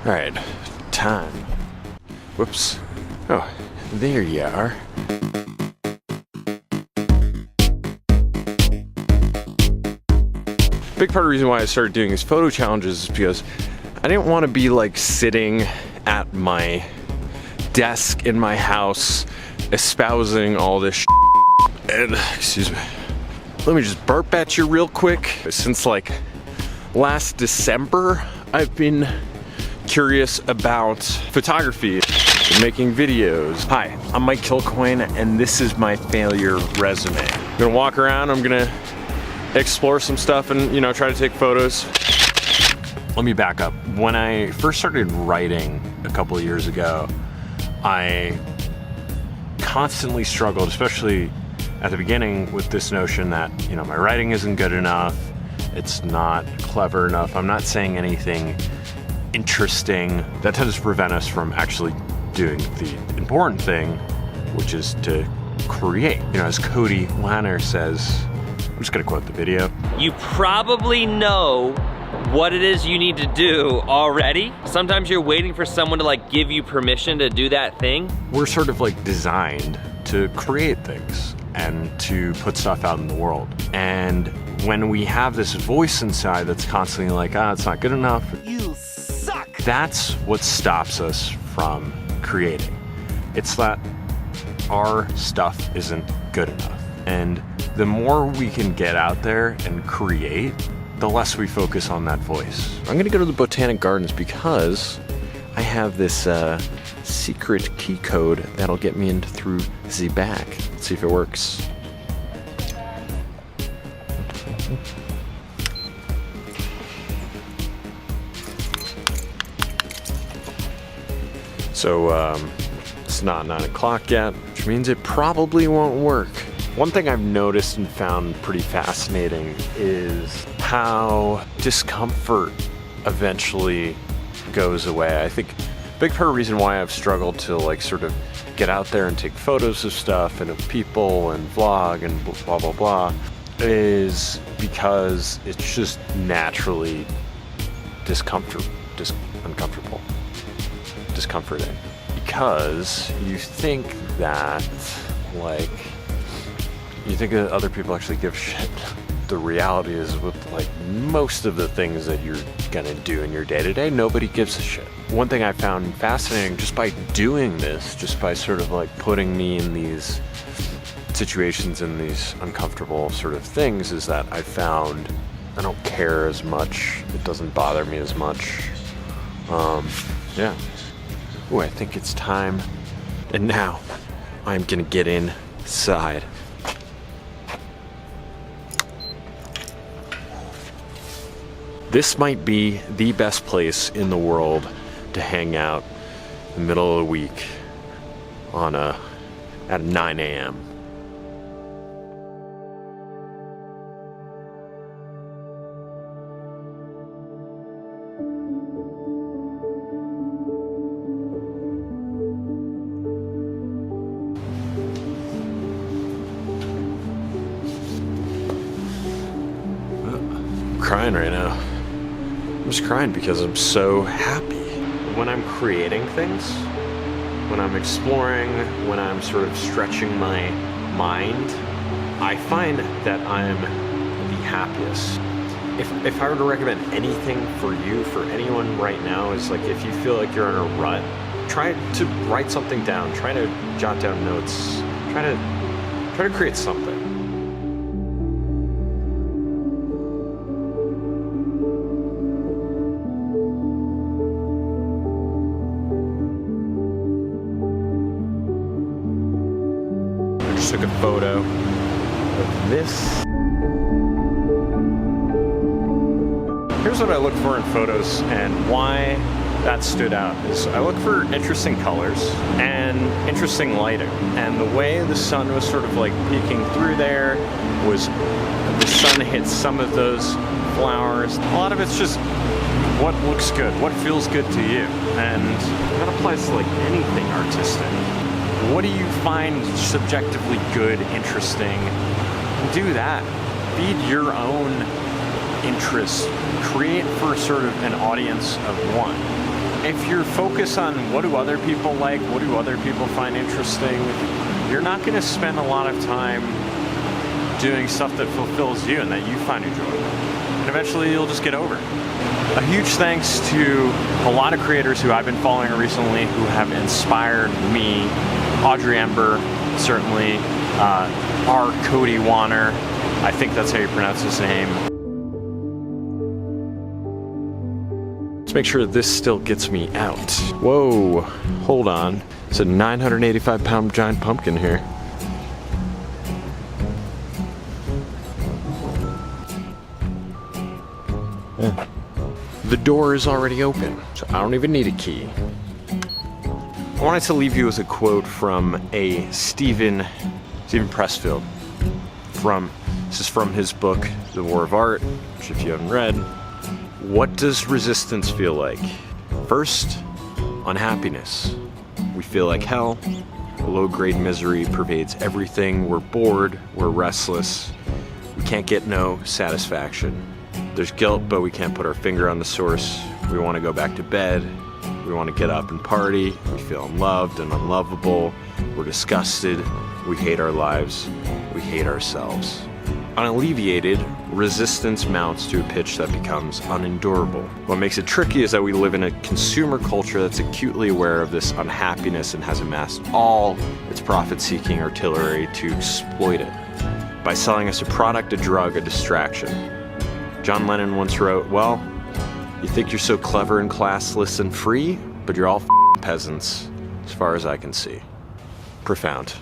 All right, time. Whoops. Oh, there you are. Big part of the reason why I started doing these photo challenges is because I didn't want to be like sitting at my desk in my house espousing all this shit. And, excuse me, let me just burp at you real quick. Since like last December, I've been curious about photography and making videos. Hi, I'm Mike Kilcoyne, and this is my failure resume. I'm gonna walk around, I'm gonna explore some stuff and, you know, try to take photos. Let me back up. When I first started writing a couple of years ago, I constantly struggled, especially at the beginning, with this notion that, you know, my writing isn't good enough, it's not clever enough, I'm not saying anything interesting. That tends to prevent us from actually doing the important thing, which is to create. You know, as Cody Wanner says, I'm just gonna quote the video. You probably know what it is you need to do already. Sometimes you're waiting for someone to like give you permission to do that thing. We're sort of like designed to create things and to put stuff out in the world. And when we have this voice inside that's constantly like, it's not good enough. You suck. That's what stops us from creating. It's that our stuff isn't good enough. And the more we can get out there and create, the less we focus on that voice. I'm gonna go to the Botanic Gardens because I have this secret key code that'll get me into through the back. Let's see if it works. So it's not 9 o'clock yet, which means it probably won't work. One thing I've noticed and found pretty fascinating is how discomfort eventually goes away. I think a big part of the reason why I've struggled to like sort of get out there and take photos of stuff and of people and vlog and blah, blah, blah, is because it's just naturally discomforting. Because you think that other people actually give shit. The reality is with like most of the things that you're gonna do in your day-to-day, nobody gives a shit. One thing I found fascinating just by doing this, just by sort of like putting me in these situations and these uncomfortable sort of things, is that I found I don't care as much. It doesn't bother me as much. Yeah. Ooh, I think it's time. And now I'm gonna get inside. This might be the best place in the world to hang out in the middle of the week at 9 a.m. I'm crying right now. I'm just crying because I'm so happy. When I'm creating things, when I'm exploring, when I'm sort of stretching my mind, I find that I'm the happiest. If I were to recommend anything for you, for anyone right now, is like if you feel like you're in a rut, try to write something down, try to jot down notes, try to create something. Took a photo of this. Here's what I look for in photos and why that stood out is I look for interesting colors and interesting lighting. And the way the sun was sort of like peeking through there was the sun hit some of those flowers. A lot of it's just what looks good, what feels good to you. And that applies to like anything artistic. What do you find subjectively good, interesting? Do that. Feed your own interests. Create for sort of an audience of one. if you're focused on what do other people like, what do other people find interesting, you're not going to spend a lot of time doing stuff that fulfills you and that you find enjoyable. And eventually you'll just get over it. A huge thanks to a lot of creators who I've been following recently who have inspired me. Audrey, Ember, certainly. Cody, Wanner. I think that's how you pronounce his name. Let's make sure this still gets me out. Whoa, hold on. It's a 985-pound giant pumpkin here. Yeah. The door is already open, so I don't even need a key. I wanted to leave you with a quote from a Stephen Pressfield. This is from his book, The War of Art, which if you haven't read. What does resistance feel like? First, unhappiness. We feel like hell. A low-grade misery pervades everything. We're bored, we're restless. We can't get no satisfaction. There's guilt, but we can't put our finger on the source. We want to go back to bed. We want to get up and party. We feel unloved and unlovable. We're disgusted. We hate our lives. We hate ourselves. Unalleviated, resistance mounts to a pitch that becomes unendurable. What makes it tricky is that we live in a consumer culture that's acutely aware of this unhappiness and has amassed all its profit-seeking artillery to exploit it by selling us a product, a drug, a distraction. John Lennon once wrote, well, you think you're so clever and classless and free, but you're all peasants, as far as I can see. Profound.